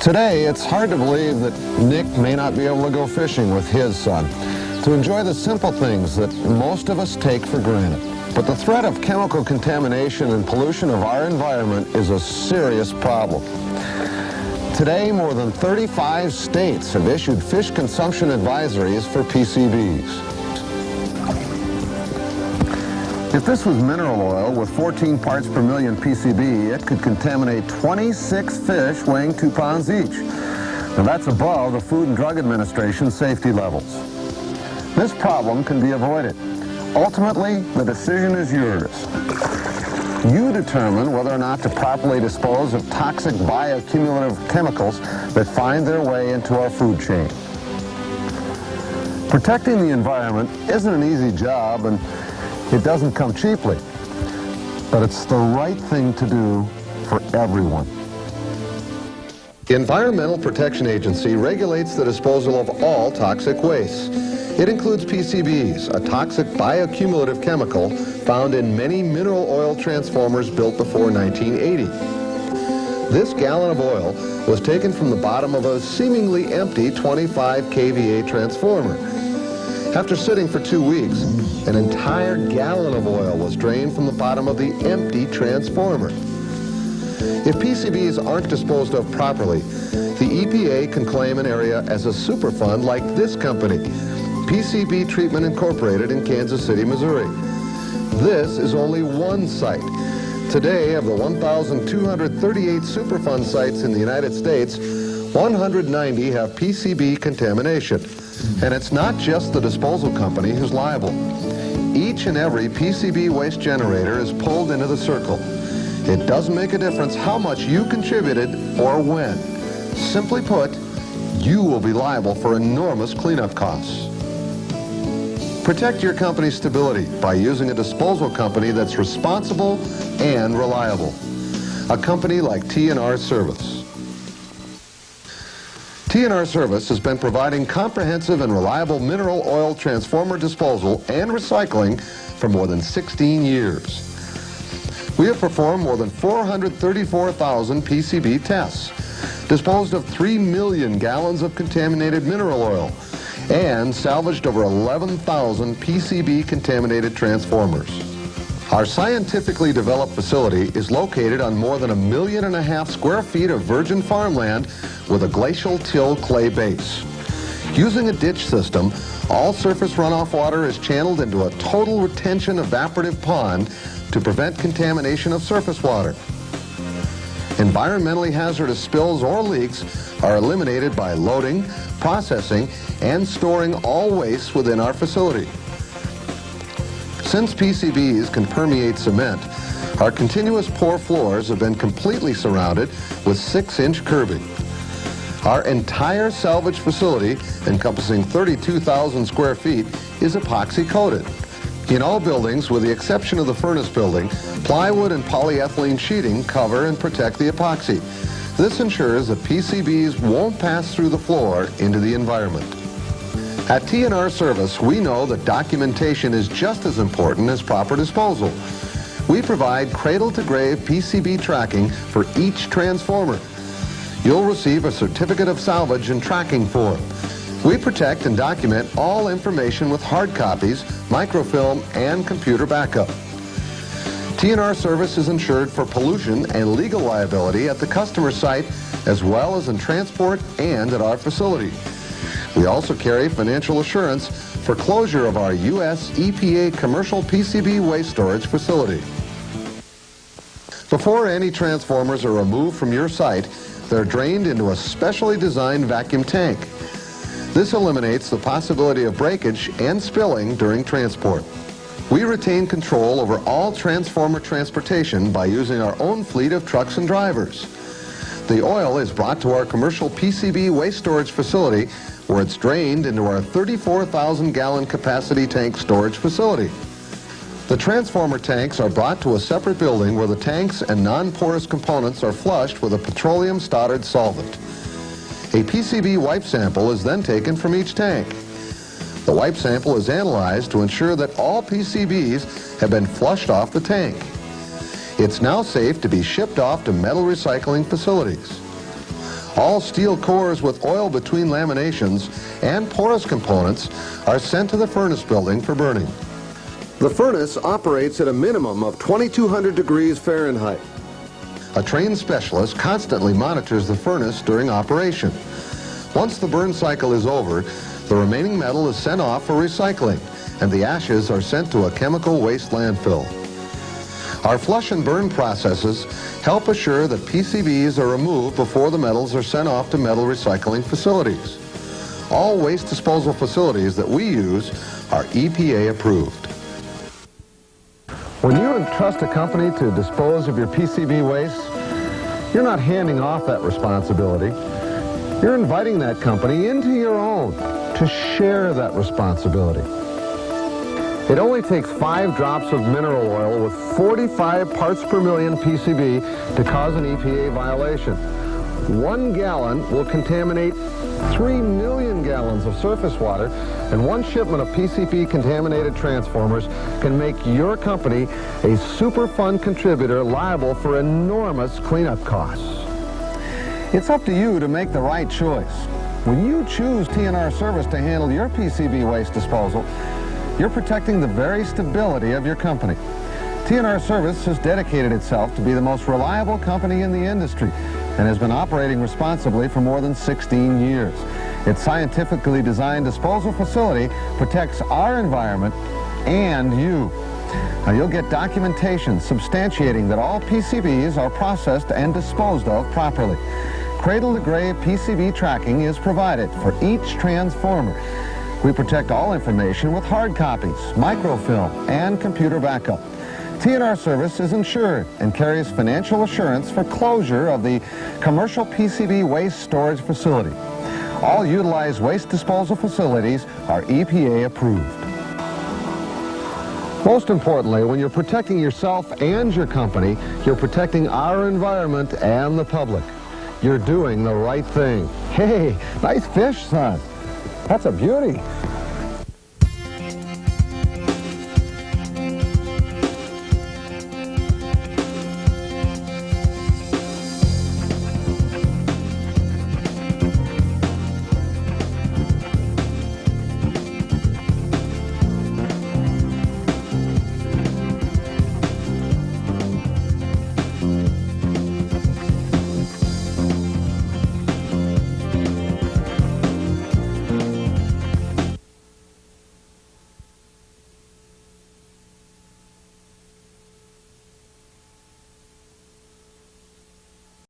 Today, it's hard to believe that Nick may not be able to go fishing with his son, to enjoy the simple things that most of us take for granted. But the threat of chemical contamination and pollution of our environment is a serious problem. Today, more than 35 states have issued fish consumption advisories for PCBs. If this was mineral oil with 14 parts per million PCB, it could contaminate 26 fish weighing 2 pounds each. Now that's above the Food and Drug Administration's safety levels. This problem can be avoided. Ultimately, the decision is yours. You determine whether or not to properly dispose of toxic bioaccumulative chemicals that find their way into our food chain. Protecting the environment isn't an easy job, and it doesn't come cheaply, but it's the right thing to do for everyone. The Environmental Protection Agency regulates the disposal of all toxic wastes. It includes PCBs, a toxic bioaccumulative chemical found in many mineral oil transformers built before 1980. This gallon of oil was taken from the bottom of a seemingly empty 25 kVA transformer. After sitting for 2 weeks, an entire gallon of oil was drained from the bottom of the empty transformer. If PCBs aren't disposed of properly, the EPA can claim an area as a Superfund like this company, PCB Treatment Incorporated in Kansas City, Missouri. This is only one site. Today, of the 1,238 Superfund sites in the United States, 190 have PCB contamination. And it's not just the disposal company who's liable. Each and every PCB waste generator is pulled into the circle. It doesn't make a difference how much you contributed or when. Simply put, you will be liable for enormous cleanup costs. Protect your company's stability by using a disposal company that's responsible and reliable. A company like T&R Service. T&R Service has been providing comprehensive and reliable mineral oil transformer disposal and recycling for more than 16 years. We have performed more than 434,000 PCB tests, disposed of 3 million gallons of contaminated mineral oil, and salvaged over 11,000 PCB contaminated transformers. Our scientifically developed facility is located on more than 1.5 million square feet of virgin farmland with a glacial till clay base. Using a ditch system, all surface runoff water is channeled into a total retention evaporative pond to prevent contamination of surface water. Environmentally hazardous spills or leaks are eliminated by loading, processing, and storing all waste within our facility. Since PCBs can permeate cement, our continuous pour floors have been completely surrounded with 6-inch curbing. Our entire salvage facility, encompassing 32,000 square feet, is epoxy coated. In all buildings, with the exception of the furnace building, plywood and polyethylene sheeting cover and protect the epoxy. This ensures that PCBs won't pass through the floor into the environment. At T&R Service, we know that documentation is just as important as proper disposal. We provide cradle-to-grave PCB tracking for each transformer. You'll receive a certificate of salvage and tracking form. We protect and document all information with hard copies, microfilm, and computer backup. T&R Service is insured for pollution and legal liability at the customer site, as well as in transport and at our facility. We also carry financial assurance for closure of our U.S. EPA commercial PCB waste storage facility. Before any transformers are removed from your site, they're drained into a specially designed vacuum tank. This eliminates the possibility of breakage and spilling during transport. We retain control over all transformer transportation by using our own fleet of trucks and drivers. The oil is brought to our commercial PCB waste storage facility, where it's drained into our 34,000-gallon capacity tank storage facility. The transformer tanks are brought to a separate building where the tanks and non-porous components are flushed with a petroleum started solvent. A PCB wipe sample is then taken from each tank. The wipe sample is analyzed to ensure that all PCBs have been flushed off the tank. It's now safe to be shipped off to metal recycling facilities. All steel cores with oil between laminations and porous components are sent to the furnace building for burning. The furnace operates at a minimum of 2200 degrees Fahrenheit. A trained specialist constantly monitors the furnace during operation. Once the burn cycle is over, the remaining metal is sent off for recycling, and the ashes are sent to a chemical waste landfill. Our flush and burn processes help assure that PCBs are removed before the metals are sent off to metal recycling facilities. All waste disposal facilities that we use are EPA approved. When you entrust a company to dispose of your PCB waste, you're not handing off that responsibility. You're inviting that company into your own to share that responsibility. It only takes 5 drops of mineral oil with 45 parts per million PCB to cause an EPA violation. 1 gallon will contaminate 3 million gallons of surface water, and 1 shipment of PCB-contaminated transformers can make your company a Superfund contributor liable for enormous cleanup costs. It's up to you to make the right choice. When you choose T&R Service to handle your PCB waste disposal, you're protecting the very stability of your company. T&R Service has dedicated itself to be the most reliable company in the industry and has been operating responsibly for more than 16 years. Its scientifically designed disposal facility protects our environment and you. Now, you'll get documentation substantiating that all PCBs are processed and disposed of properly. Cradle-to-grave PCB tracking is provided for each transformer. We protect all information with hard copies, microfilm, and computer backup. T&R Service is insured and carries financial assurance for closure of the commercial PCB waste storage facility. All utilized waste disposal facilities are EPA approved. Most importantly, when you're protecting yourself and your company, you're protecting our environment and the public. You're doing the right thing. Hey, nice fish, son. That's a beauty.